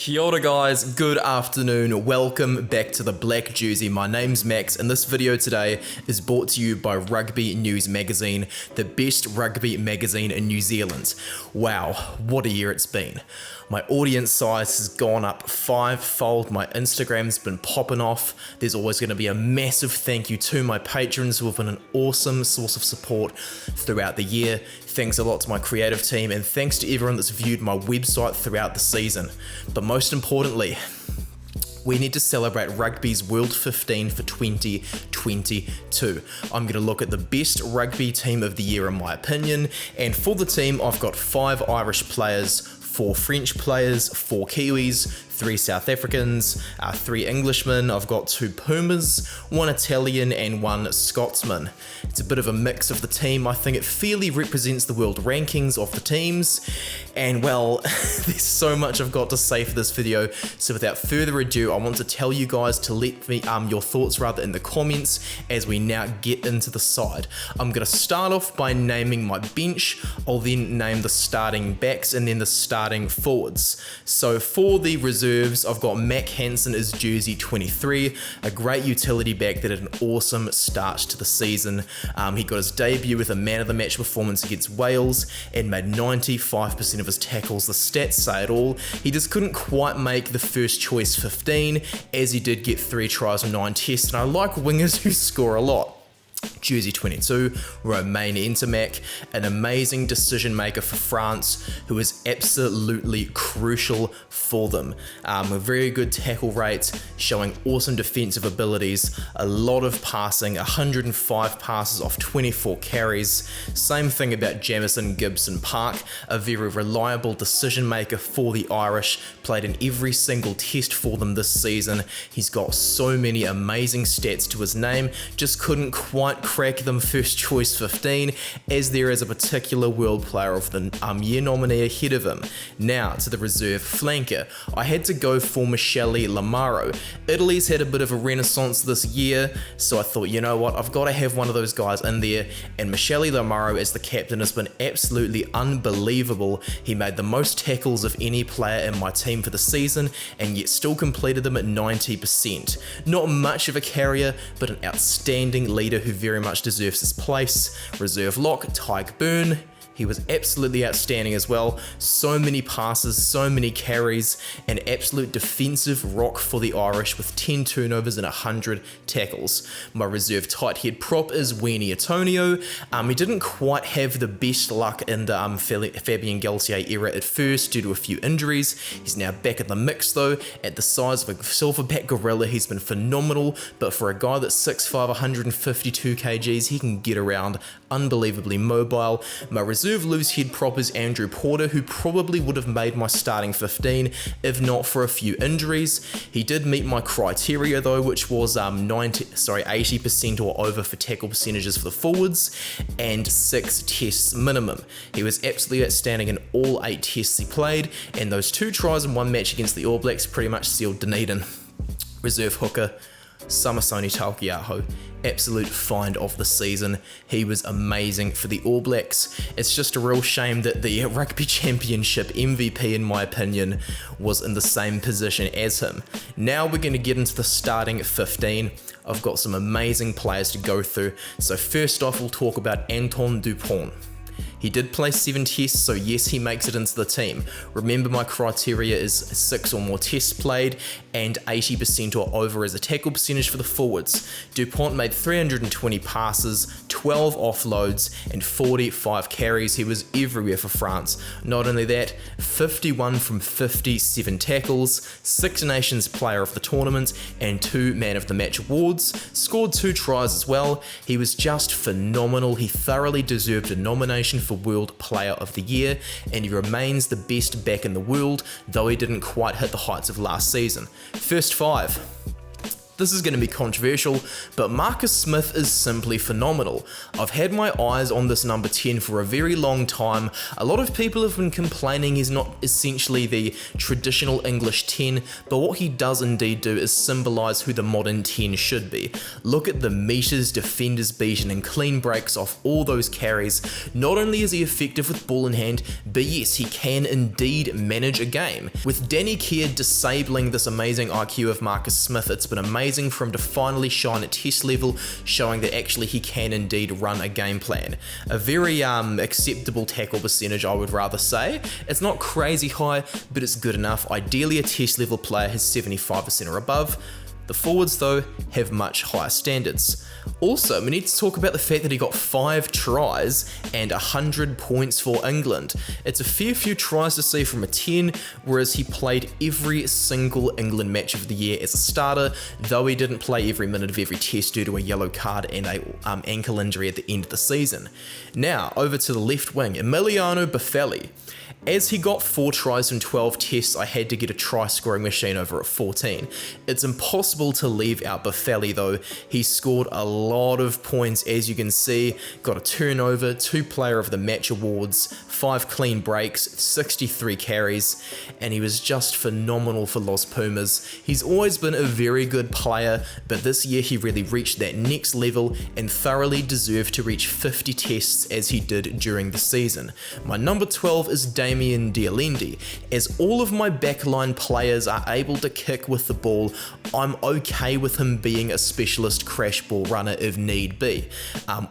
Kia ora guys, good afternoon, welcome back to the Black Jersey. My name's Max and this video today is brought to you by Rugby News Magazine, the best rugby magazine in New Zealand. Wow, what a year it's been. My audience size has gone up 5-fold, my Instagram's been popping off. There's always going to be a massive thank you to my patrons who have been an awesome source of support throughout the year. Thanks a lot to my creative team and thanks to everyone that's viewed my website throughout the season. But most importantly, we need to celebrate rugby's World 15 for 2022. I'm going to look at the best rugby team of the year in my opinion, and for the team I've got 5 Irish players, 4 French players, 4 Kiwis, 3 South Africans, 3 Englishmen, I've got 2 Pumas, 1 Italian and 1 Scotsman. It's a bit of a mix of the team. I think it fairly represents the world rankings of the teams, and well, there's so much I've got to say for this video, so without further ado, I want to tell you guys to let me your thoughts rather in the comments as we now get into the side. I'm going to start off by naming my bench, I'll then name the starting backs and then the starting forwards. So for the reserves, I've got Mac Hansen as jersey 23, a great utility back that had an awesome start to the season. He got his debut with a man of the match performance against Wales and made 95% of his tackles. The stats say it all. He just couldn't quite make the first choice 15, as he did get 3 tries and 9 tests, and I like wingers who score a lot. Jersey 22, Romain Ntamack, an amazing decision maker for France who is absolutely crucial for them. A very good tackle rate, showing awesome defensive abilities, a lot of passing, 105 passes off 24 carries. Same thing about Jamison Gibson Park, a very reliable decision maker for the Irish, played in every single test for them this season. He's got so many amazing stats to his name, just couldn't quite crack them first choice 15, as there is a particular world player of the year nominee ahead of him. Now to the reserve flanker, I had to go for Michele Lamaro. Italy's had a bit of a renaissance this year, so I thought, you know what, I've got to have one of those guys in there, and Michele Lamaro as the captain has been absolutely unbelievable. He made the most tackles of any player in my team for the season, and yet still completed them at 90%. Not much of a carrier, but an outstanding leader who very much deserves his place. Reserve lock, Tyke Byrne. He was absolutely outstanding as well. So many passes, so many carries, an absolute defensive rock for the Irish with 10 turnovers and 100 tackles. My reserve tight head prop is Weenie Antonio. He didn't quite have the best luck in the Fabien Galthié era at first due to a few injuries. He's now back in the mix though. At the size of a silverback gorilla, he's been phenomenal, but for a guy that's 6'5", 152 kgs, he can get around, unbelievably mobile. My reserve loose head prop is Andrew Porter, who probably would have made my starting 15 if not for a few injuries. He did meet my criteria though, which was 80% or over for tackle percentages for the forwards and 6 tests minimum. He was absolutely outstanding in all 8 tests he played, and those 2 tries in 1 match against the All Blacks pretty much sealed Dunedin. Reserve hooker, Samisoni Taukei'aho, absolute find of the season. He was amazing for the All Blacks. It's just a real shame that the Rugby Championship MVP, in my opinion, was in the same position as him. Now we're going to get into the starting 15. I've got some amazing players to go through. So first off, we'll talk about Antoine Dupont. He did play 7 tests, so yes, he makes it into the team. Remember, my criteria is 6 or more tests played and 80% or over as a tackle percentage for the forwards. Dupont made 320 passes, 12 offloads and 45 carries. He was everywhere for France. Not only that, 51 from 57 tackles, 6 Nations Player of the Tournament and 2 Man of the Match awards. Scored 2 tries as well. He was just phenomenal. He thoroughly deserved a nomination for World Player of the Year, and he remains the best back in the world, though he didn't quite hit the heights of last season. First 5. This is going to be controversial, but Marcus Smith is simply phenomenal. I've had my eyes on this number 10 for a very long time. A lot of people have been complaining he's not essentially the traditional English 10, but what he does indeed do is symbolise who the modern 10 should be. Look at the meters, defenders beaten, and clean breaks off all those carries. Not only is he effective with ball in hand, but yes, he can indeed manage a game. With Danny Keir disabling this amazing IQ of Marcus Smith, it's been amazing for him to finally shine at test level, showing that actually he can indeed run a game plan. A very acceptable tackle percentage, I would rather say. It's not crazy high, but it's good enough. Ideally a test level player has 75% or above. The forwards though have much higher standards. Also, we need to talk about the fact that he got 5 tries and 100 points for England. It's a fair few tries to see from a 10, whereas he played every single England match of the year as a starter, though he didn't play every minute of every test due to a yellow card and a ankle injury at the end of the season. Now, over to the left wing, Emiliano Buffelli. As he got 4 tries from 12 tests, I had to get a try scoring machine over at 14. It's impossible to leave out Buffelli though. He scored a lot of points, as you can see, got a turnover, 2 player of the match awards, 5 clean breaks, 63 carries, and he was just phenomenal for Los Pumas. He's always been a very good player, but this year he really reached that next level and thoroughly deserved to reach 50 tests as he did during the season. My number 12 is Damien Dialendi. As all of my backline players are able to kick with the ball, I'm okay with him being a specialist crash ball runner if need be.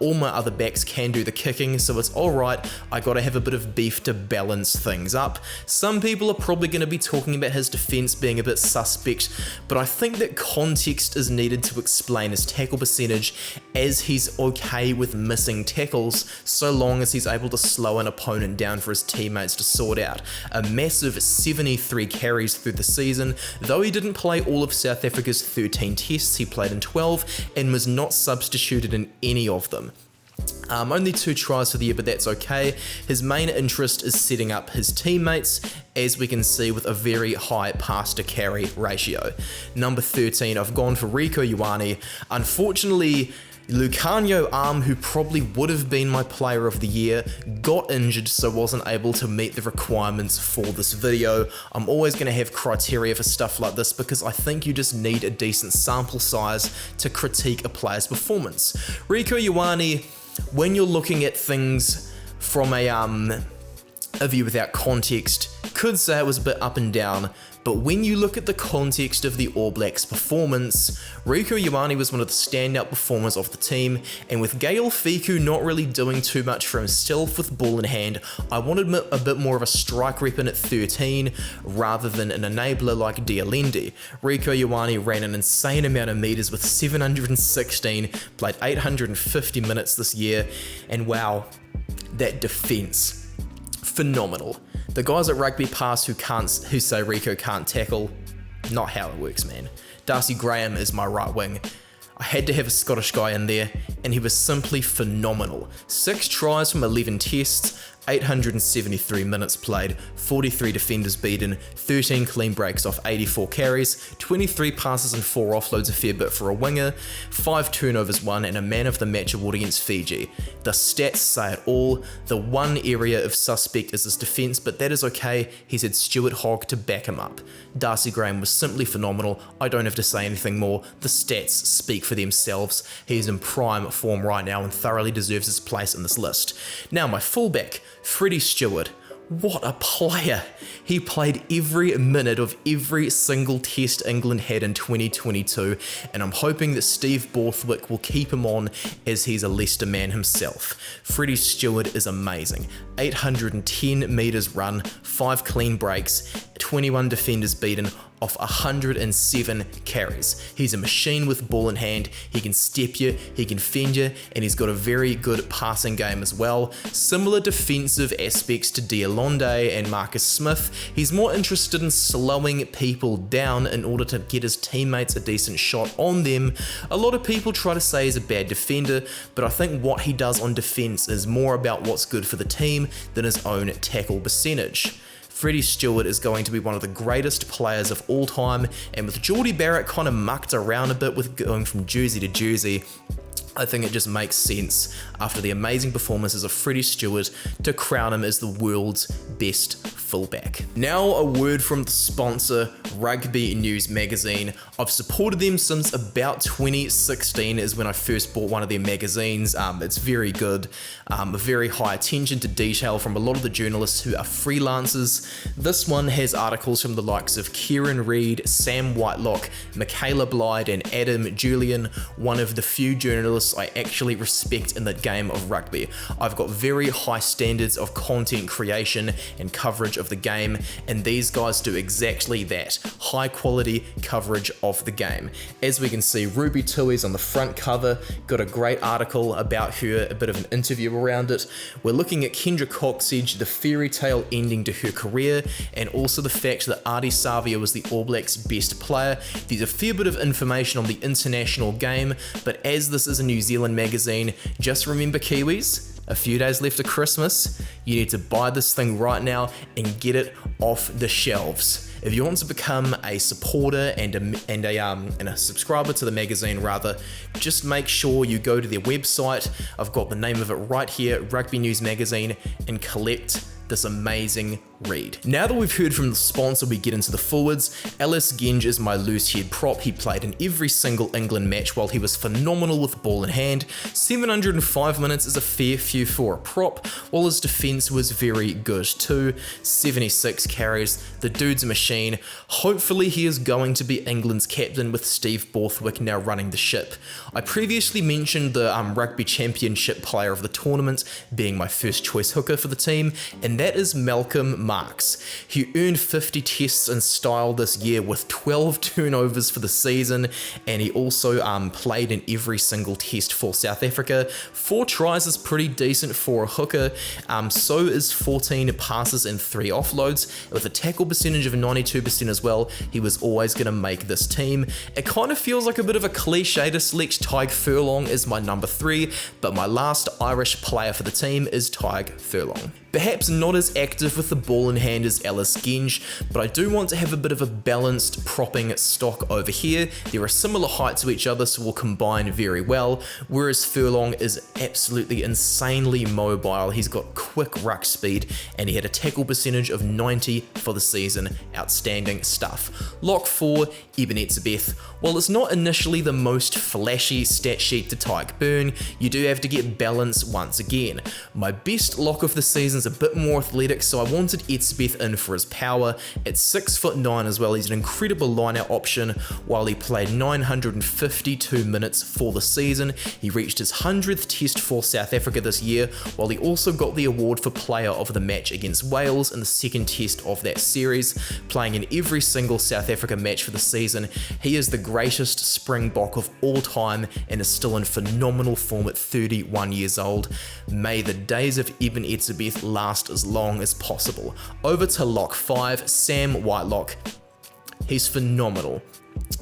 All my other backs can do the kicking, so it's alright. I gotta have a bit of beef to balance things up. Some people are probably going to be talking about his defense being a bit suspect, but I think that context is needed to explain his tackle percentage, as he's okay with missing tackles so long as he's able to slow an opponent down for his teammates to sort out. A massive 73 carries through the season, though he didn't play all of South Africa's 13 tests, he played in 12 and was not substituted in any of them. Only 2 tries for the year, but that's okay. His main interest is setting up his teammates, as we can see with a very high pass to carry ratio. Number 13, I've gone for Rieko Ioane. Unfortunately, Lucanio Arm, who probably would have been my player of the year, got injured, so wasn't able to meet the requirements for this video. I'm always going to have criteria for stuff like this because I think you just need a decent sample size to critique a player's performance. Rieko Ioane, when you're looking at things from a view without context, could say it was a bit up and down, but when you look at the context of the All Blacks' performance, Rieko Ioane was one of the standout performers of the team, and with Gael Fiku not really doing too much for himself with ball in hand, I wanted a bit more of a strike weapon at 13 rather than an enabler like Dialendi. Rieko Ioane ran an insane amount of meters with 716, played 850 minutes this year, and wow, that defense, phenomenal. The guys at Rugby Pass who say Rieko can't tackle, not how it works, man. Darcy Graham is my right wing. I had to have a Scottish guy in there, and he was simply phenomenal. 6 tries from 11 tests, 873 minutes played, 43 defenders beaten, 13 clean breaks off 84 carries, 23 passes and 4 offloads, a fair bit for a winger, 5 turnovers won, and a man of the match award against Fiji. The stats say it all. The one area of suspect is his defence, but that is okay. He's had Stuart Hogg to back him up. Darcy Graham was simply phenomenal. I don't have to say anything more. The stats speak for themselves. He is in prime form right now and thoroughly deserves his place in this list. Now my fullback, Freddie Stewart. What a player! He played every minute of every single test England had in 2022, and I'm hoping that Steve Borthwick will keep him on as he's a Leicester man himself. Freddie Stewart is amazing. 810 metres run, 5 clean breaks, 21 defenders beaten, off 107 carries. He's a machine with ball in hand. He can step you, he can fend you, and he's got a very good passing game as well. Similar defensive aspects to Dialonde and Marcus Smith. He's more interested in slowing people down in order to get his teammates a decent shot on them. A lot of people try to say he's a bad defender, but I think what he does on defense is more about what's good for the team than his own tackle percentage. Freddie Stewart is going to be one of the greatest players of all time, and with Geordie Barrett kind of mucked around a bit with going from jersey to jersey, I think it just makes sense after the amazing performances of Freddie Stewart to crown him as the world's best fullback. Now a word from the sponsor, Rugby News Magazine. I've supported them since about 2016 is when I first bought one of their magazines. It's very good, very high attention to detail from a lot of the journalists who are freelancers. This one has articles from the likes of Kieran Reid, Sam Whitelock, Michaela Blyde and Adam Julian, one of the few journalists I actually respect in the game of rugby. I've got very high standards of content creation and coverage of the game, and these guys do exactly that, high quality coverage of the game. As we can see, Ruby Tui's on the front cover, got a great article about her, a bit of an interview around it. We're looking at Kendra Coxedge, the fairy tale ending to her career, and also the fact that Ardie Savia was the All Blacks' best player. There's a fair bit of information on the international game, but as this is a New Zealand magazine, just remember, Kiwis, a few days left of Christmas, you need to buy this thing right now and get it off the shelves. If you want to become a supporter and a subscriber to the magazine rather, just make sure you go to their website. I've got the name of it right here, Rugby News Magazine, and collect this amazing read. Now that we've heard from the sponsor, we get into the forwards. Ellis Genge is my loose head prop. He played in every single England match while he was phenomenal with the ball in hand. 705 minutes is a fair few for a prop, while his defence was very good too. 76 carries. The dude's a machine. Hopefully he is going to be England's captain with Steve Borthwick now running the ship. I previously mentioned the Rugby Championship player of the tournament being my first choice hooker for the team, and that is Malcolm Marx. He earned 50 tests in style this year with 12 turnovers for the season, and he also played in every single test for South Africa. 4 tries is pretty decent for a hooker, so is 14 passes and 3 offloads. With a tackle percentage of 92% as well, he was always going to make this team. It kind of feels like a bit of a cliche to select Tadhg Furlong as my number 3, but my last Irish player for the team is Tadhg Furlong. Perhaps not as active with the ball in hand as Ellis Genge, but I do want to have a bit of a balanced propping stock over here. They're a similar height to each other, so will combine very well, whereas Furlong is absolutely insanely mobile. He's got quick ruck speed, and he had a tackle percentage of 90 for the season. Outstanding stuff. Lock 4, Eben Etzebeth. While it's not initially the most flashy stat sheet to Tyke Burn, you do have to get balance once again. My best lock of the season is a bit more athletic, so I wanted Etzebeth in for his power. At 6'9" as well, he's an incredible line-out option. While he played 952 minutes for the season, he reached his 100th test for South Africa this year, while he also got the award for player of the match against Wales in the second test of that series. Playing in every single South Africa match for the season, he is the greatest Springbok of all time and is still in phenomenal form at 31 years old. May the days of Eben Etzebeth last as long as possible. Over to lock 5, Sam Whitelock. He's phenomenal.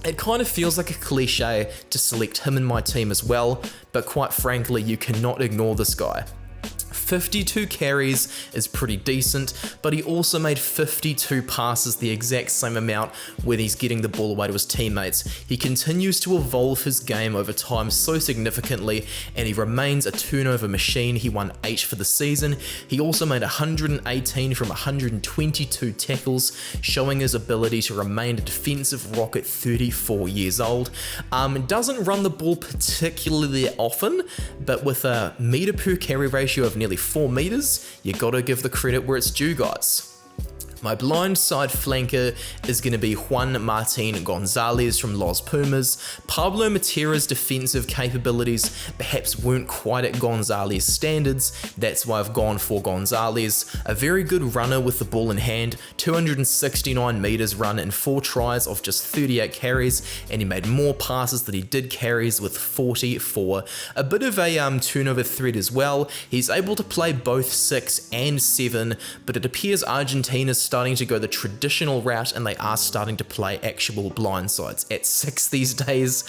It kind of feels like a cliche to select him in my team as well, but quite frankly, you cannot ignore this guy. 52 carries is pretty decent, but he also made 52 passes, the exact same amount when he's getting the ball away to his teammates. He continues to evolve his game over time so significantly, and he remains a turnover machine. He won 8 for the season. He also made 118 from 122 tackles, showing his ability to remain a defensive rock at 34 years old. Doesn't run the ball particularly often, but with a meter per carry ratio of nearly 4 meters, you gotta give the credit where it's due, guys. My blind side flanker is going to be Juan Martin Gonzalez from Los Pumas. Pablo Matera's defensive capabilities perhaps weren't quite at Gonzalez standards, that's why I've gone for Gonzalez. A very good runner with the ball in hand, 269 meters run in 4 tries off just 38 carries, and he made more passes than he did carries with 44. A bit of a turnover threat as well. He's able to play both 6 and 7, but it appears Argentina's starting to go the traditional route, and they are starting to play actual blindsides at 6 these days.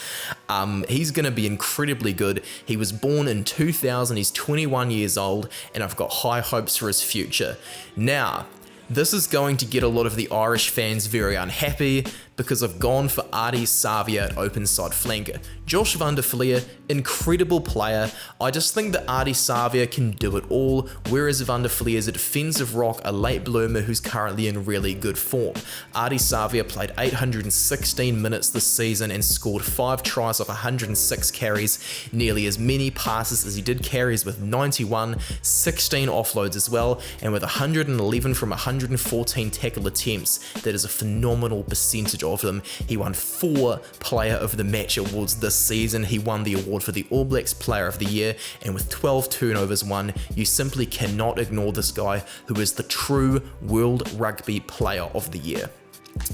He's going to be incredibly good. He was born in 2000, he's 21 years old, and I've got high hopes for his future. Now, This is going to get a lot of the Irish fans very unhappy because I've gone for Ardie Savea at open side flanker. Josh van der Flier, incredible player. I just think that Ardie Savea can do it all, whereas van der Flier is a defensive rock, a late bloomer who's currently in really good form. Ardie Savea played 816 minutes this season and scored 5 tries off 106 carries, nearly as many passes as he did carries with 91, 16 offloads as well, and with 111 from 114 tackle attempts. That is a phenomenal percentage of them. He won 4 Player of the Match awards this season. He won the award for the All Blacks Player of the Year, and with 12 turnovers won, you simply cannot ignore this guy who is the true World Rugby Player of the Year.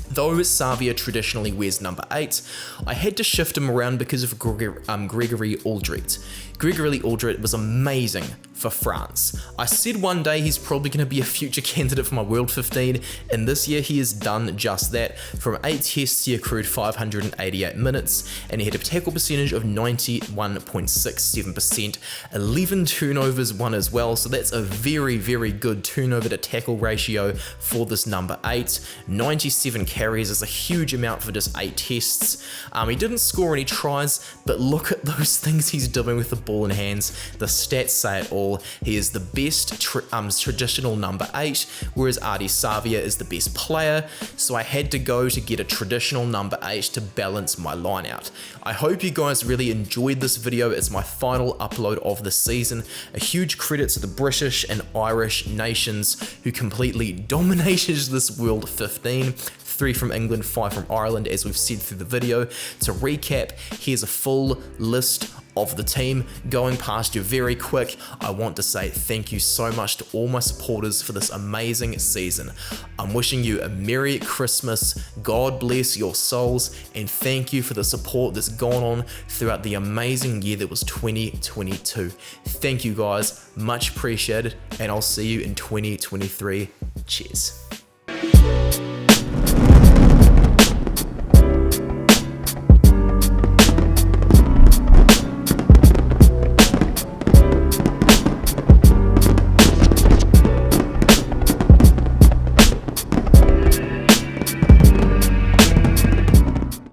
Though Savea traditionally wears number 8, I had to shift him around because of Gregory Aldrit. Gregory Aldrit was amazing for France. I said one day he's probably going to be a future candidate for my World 15, and this year he has done just that. From 8 tests he accrued 588 minutes, and he had a tackle percentage of 91.67%, 11 turnovers won as well, so that's a very, very good turnover to tackle ratio for this number 8. 97 carries is a huge amount for just 8 tests. He didn't score any tries, but look at those things he's doing with the ball in hands. The stats say it all. He is the best traditional number 8, whereas Ardie Savea is the best player, so I had to go to get a traditional number 8 to balance my line out. I hope you guys really enjoyed this video. It's my final upload of the season. A huge credit to the British and Irish nations who completely dominated this World 15. 3 from England, 5 from Ireland, as we've said through the video. To recap, here's a full list of the team. Going past you very quick, I want to say thank you so much to all my supporters for this amazing season. I'm wishing you a Merry Christmas, God bless your souls, and thank you for the support that's gone on throughout the amazing year that was 2022. Thank you guys, much appreciated, and I'll see you in 2023. Cheers.